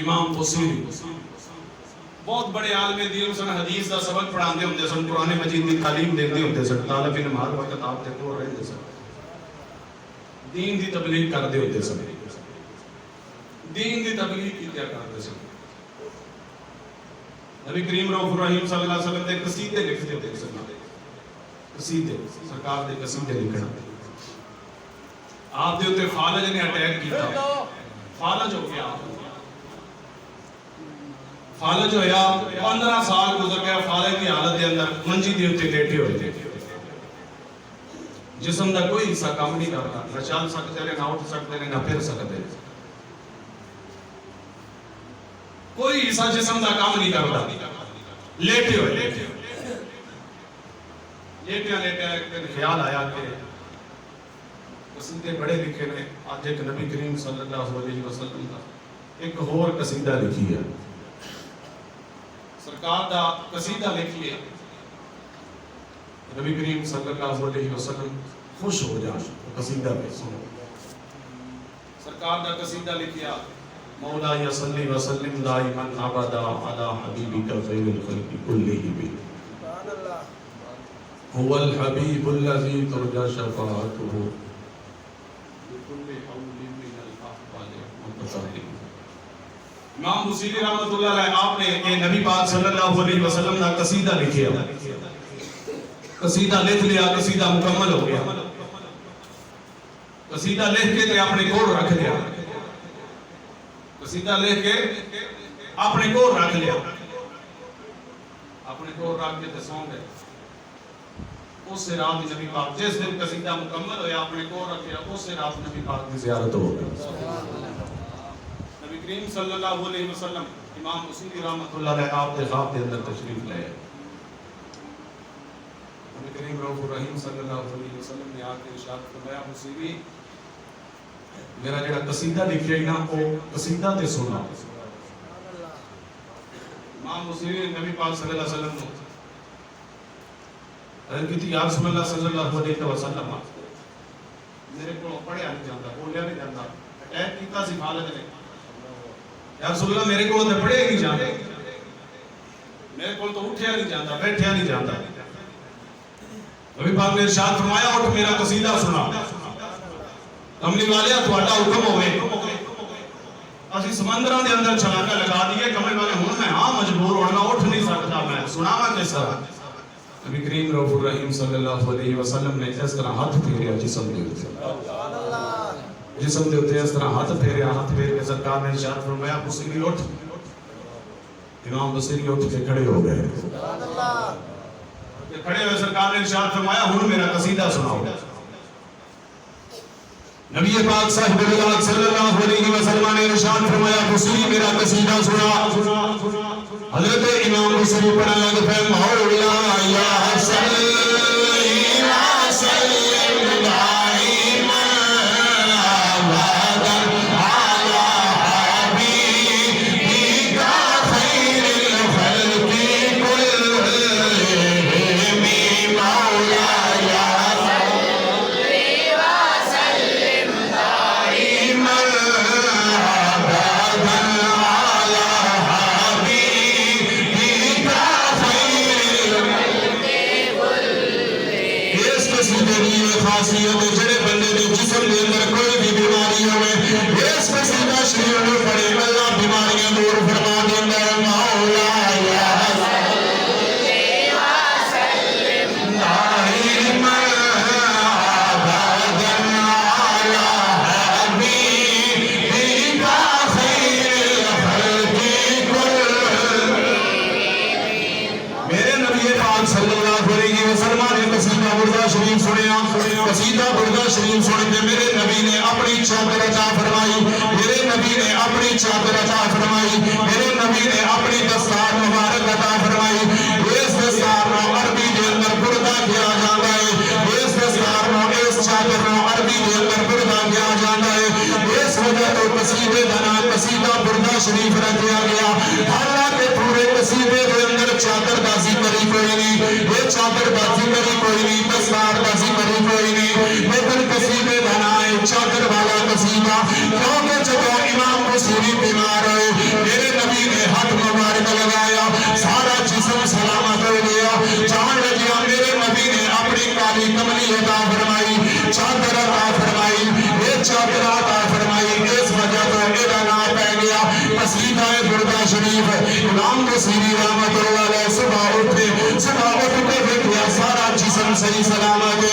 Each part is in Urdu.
امام بصیری بہت بڑے عالم دین سن، حدیث دا سبق پڑھاندے ہوندے سن، قرآن مجید دی تعلیم دیندے ہوندے سن، طالب علم ہر وقت آپ تے کول رہندے سن، دین دی تبلیغ کردے ہوندے سن، دین دی تبلیغ کیتیا کردے سن۔ نبی کریم رؤوف الرحیم صلی اللہ علیہ وسلم دے قصیدے لکھتے ہوندے سن، قصیدے سرکار دے قصیدے لکھنا۔ آپ دے اوتے فالج نے اٹیک کیتا، فالج ہو گیا، فالج ہویا، 15 سال گزر گیا، فالج کی حالت دے اندر منجی دے اوتے لیٹے ہوئے تھے، جسم دا کوئی حصہ کام نہیں کرتا، نہ چل سکتے نے، نہ اٹھ سکتے نے، نہ پھر سکتے نے، کوئی حصہ جسم دا کام نہیں کرتا، لیٹے ہوئے لیٹے ایک دن خیال آیا کہ قصیدے بڑے لکھے نے، آج ایک نبی کریم صلی اللہ علیہ وسلم کا ایک اور قصیدہ لکھی ہے، سرکار دا قصیدہ لکھیے، نبی کریم صلی اللہ علیہ وسلم خوش ہو جا قصیدہ پہ سنو۔ سرکار دا قصیدہ لکھیا، مولا یا صلی وسلم دائما ابدا علی حبیبک خیر الخلق کلہم، هو الحبیب الذی ترجى شفاعته بكل حول من الاحوال منتظر۔ امام بصیری رحمۃ اللہ علیہ آپ نے یہ نبی پاک صلی اللہ علیہ وسلم کا قصیدہ لکھیا، قصیدہ لکھ لیا، قصیدہ مکمل ہو گیا، قصیدہ لکھ کے اپنے کول رکھ لیا، قصیدہ لکھ کے اپنے کول رکھ لیا، اپنے کول رکھ کے سو گئے۔ اس سے رات نبی پاک جس دن قصیدہ مکمل ہویا اپنے کول رکھیا، اس سے رات نبی پاک کی زیارت ہو گئی۔ نبی کریم صلی اللہ علیہ وسلم امام بصیری رحمۃ اللہ علیہ آپ کے خواب کے اندر تشریف لائے، نبی کریم رؤوف الرحیم صلی اللہ علیہ وسلم نے آ کے ارشاد فرمایا، بصیری میرا جڑا قصیدہ لکھیا ہے نا وہ قصیدہ تے سنا۔ امام بصیری نے نبی پاک صلی اللہ علیہ وسلم کو عرض کی تھی، یا رسول اللہ صلی اللہ علیہ وسلم میرے کو پڑھیا نہیں جاتا، بولیا نہیں جاتا، اٹیک کیتا سی فالج نے، یا رسول اللہ میرے کو تو پڑھے نہیں جاتا، میرے کو تو اٹھیا نہیں جاتا، بیٹھیا نہیں جاتا۔ نبی پاک نے ارشاد فرمایا، اٹھ میرا قصیدہ سنا۔ کملی والے تہاڈا حکم ہوئے اسی سمندراں دے اندر چھلانگا لگا دیے، کملی والے ہن میں ہاں مجبور ہونا، اٹھ نہیں سکتا، میں سناواں کس طرح؟ نبی کریم رؤوف الرحیم صلی اللہ علیہ وسلم نے اس طرح ہاتھ پھیریا جسم دے اوتے، جسم دے اوتے اس طرح ہاتھ پھیریا، ہاتھ پھیر کے سرکار نے ارشاد فرمایا، بصیری اٹھ۔ امام بصیری اٹھ کے کھڑے ہو گئے، کھڑے ہوئے سرکار نے ارشاد فرمایا، ہن میرا قصیدہ سناؤ۔ نبی پاک صاحب صلی اللہ علیہ وسلم نے ارشاد فرمایا، بصیری میرا قصیدہ سنا۔ حضرت امام بصیری پڑھنے لگے، پھر مولا یا صلی وسلم دائما ابدا علی حبیبک خیر الخلق کلہم، مولا یا خاصیت جڑے بندے دے جسم دے اندر کوئی بھی بیماری ہوئے، اس قصیدہ شریف نو پڑھے اللہ بیماریاں دور فرما دیندا ہے۔ مولا یا صلی وسلم دائما ابدا علی حبیبک خیر الخلق کلہم۔ میرے نبی پاک صلی اللہ علیہ وسلم نے قصیدہ بردا شریف سنیا، قصیدہ بردا شریف سن کے میرے نبی نے اپنی چادر عطا فرمائی، میرے نبی نے اپنی چادر عطا فرمائی، میرے نبی نے اپنی دستار مبارک عطا فرمائی۔ اس دستار نو عربی دے اندر بردا کیا جاندا ہے، اس دستار نو اس چادر نو عربی دے اندر بردا کیا جاندا ہے۔ اس وجہ تو قصیدے دا نام قصیدہ بردا شریف رکھا گیا، حالانکہ پورے قصیدے دے اندر چادر دا ذکر ہی کوئی نہیں، یہ چادر دا ذکر ہی کوئی نہیں، دستار دا ذکر ہی کوئی نہیں، لیکن قصیدے دا نام چادر والا قصیدہ، کیونکہ جب امام بصیری بیمار ہوئے بصیری رحمت اللہ علیہ صبح اٹھے دیکھا سارا جسم صحیح سلامت ہے،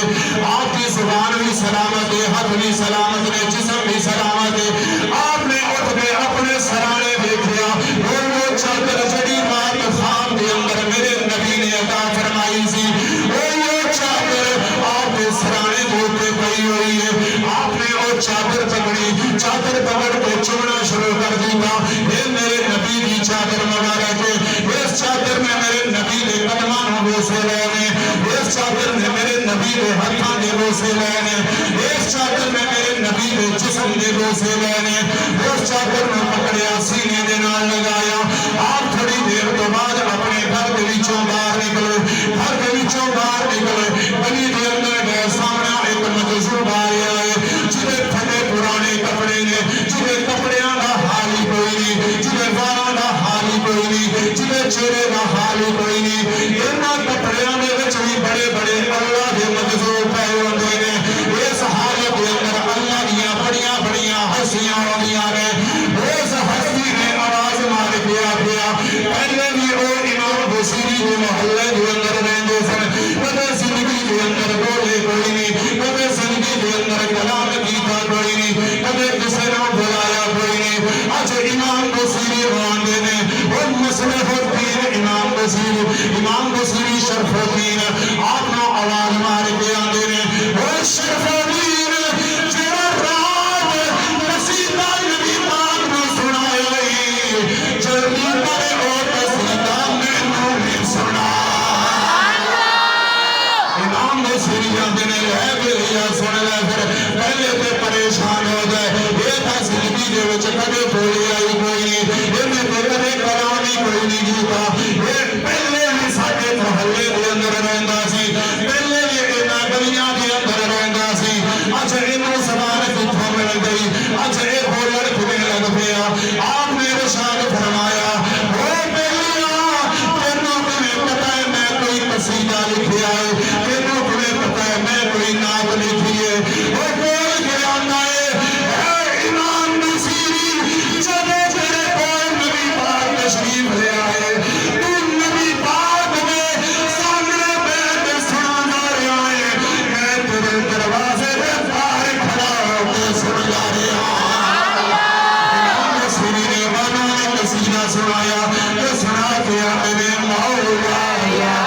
آپ کی زبان بھی سلامت ہے، ہاتھ بھی سلامت ہے، جسم بھی سلامت ہے۔ آپ نے اٹھ کے اپنے سرانے دیکھا، وہ چادر جڑی رات خواب کے اندر میرے نبی نے عطا فرمائی سی، وہ چادر آپ کے سرانے کے اوپر پئی ہوئی ہے۔ آپ نے وہ چادر پکڑ کے چومنا شروع کر دیا، یہ میرے نبی کی چادر مبارک ہے، اس چادر میں میرے نبی نے قدمان بوسے لینے، اس چادر میں میرے نبی نے ہاتھاں دے بوسے لینے، اس چادر میں میرے نبی نے جسم دے بوسے لینے، اس چادر میں پکڑیا سینے دے نال لگایا۔ آپ تھوڑی دیر تو بعد اپنے گھر کے وچوں باہر نکلے، گلی دے اندر گئے، سامنے ایک مجذوب آیا ہے جدے پھٹے پرانے کپڑے نے، جدے کپڑیاں دا حال ہی کوئی نہیں، جدے باراں دا حال ہی کوئی نہیں، جدے چہرے دا حال ہی کوئی نہیں، انہاں کپڑیاں دے وچ بھی بڑے بڑے اللہ دے مجذوب پے ہوندے نے۔ اس حالت دے اندر اللہ دیاں بڑیاں بڑیاں ہستیاں ہوندیاں نے۔ اس ہستی نے آواز مار کے آکھیا، پہلے بھی او امام بصیری دے محلے دے اندر رہندے سن، کدے زندگی دے اندر بولے کوئی نہیں، کدے زندگی دے اندر کلام کیتا کوئی نہیں، کدے کسے نوں بلایا کوئی نہیں۔ اج امام بصیری آندے نے، او مصلح الدین امام بصیری شرف الدین، آپ نوں آواز مار کے آندے نے، او شرف الدین جڑا رات قصیدہ نبی پاک نوں سنایا اے، جلدی کرے او قصیدہ مینوں بھی سنا۔ امام بصیری آندے نے، ہے بھیا سن لے پھر، پہلے تے پریشان ہو گئے، یہ تھا زندگی دے وچ کدے بولی آئی کوئی نہیں، یہ تے کدے کلام ہی کوئی نہیں کیتا، یہ پہلے ہی ساڈے محلے دے اندر رہندا سی، پہلے ہی انہاں گلیاں دے اندر رہندا سی، اج اینوں زبان کتھوں مل گئی، اج اے بولن کھلے لگ پیا۔ آپ نے ارشاد فرمایا، او بیلیاں تینوں کیویں پتہ ہے میں کوئی قصیدہ لکھیا ہے، تینوں کیویں پتہ ہے میں کوئی نعت لکھی ہے، او بول کے آندا ہے، اے امام بصیری جدوں تیرے کول نبی پاک تشریف لے آئے، تو نبی پاک نے سامنے بیٹھ کے سنا رہا ہے، میں تیرے دروازے پہ باہر کھڑا ہو کے سن جا رہا ہوں۔ امام بصیری نے بانوں نے قصیدہ سنایا، تو سنا کے آتے نے مولا یا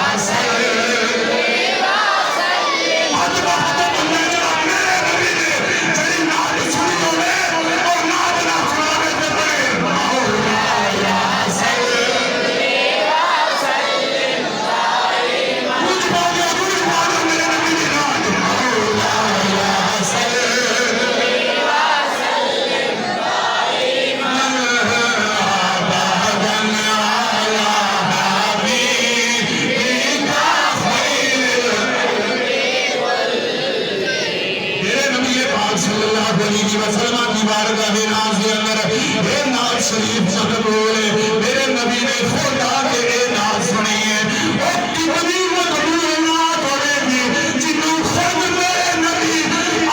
شریف جب بولے میرے نبی نے خدا کے اے نات سنی ہے، اور کتنی مقبول نات ہوئے گی جنہوں خود میرے نبی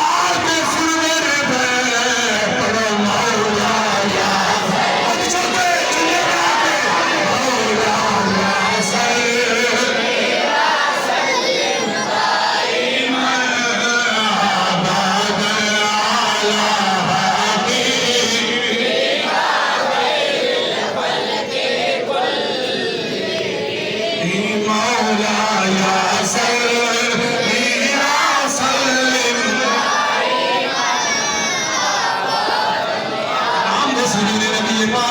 آگے سننے رہے پڑھو مولا یا اب چلتے چلے آگے مولا یا سلم دائم آبادا علی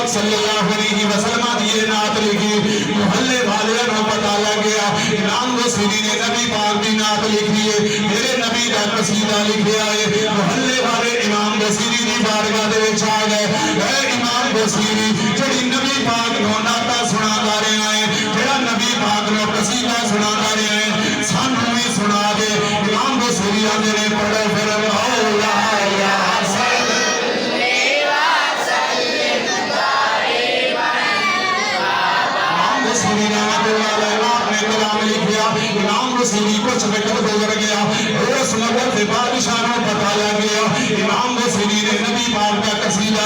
صلی اللہ علیہ وسلم یہ نعت لکھی، محلے والے کو پتہ لگ گیا امام بصیری نے نبی پاک کی نعت لکھی ہے، میرے نبی کا قصیدہ لکھیا ہے۔ محلے والے امام بصیری کی بارگاہ دے وچ آ گئے، اے امام بصیری جڑی نبی پاک نو نعتاں سناتا رہیا ہے، جڑا نبی پاک نو قصیدہ سناتا رہیا ہے، سانوں بھی سنا دے۔ امام بصیری آندے نے پڑھو پھر مولا یا امام بصیری کچھ وقت گزر گیا، اس وقت بادشاہ کو پتہ لگ گیا امام بصیری نے نبی پاک کا قصیدہ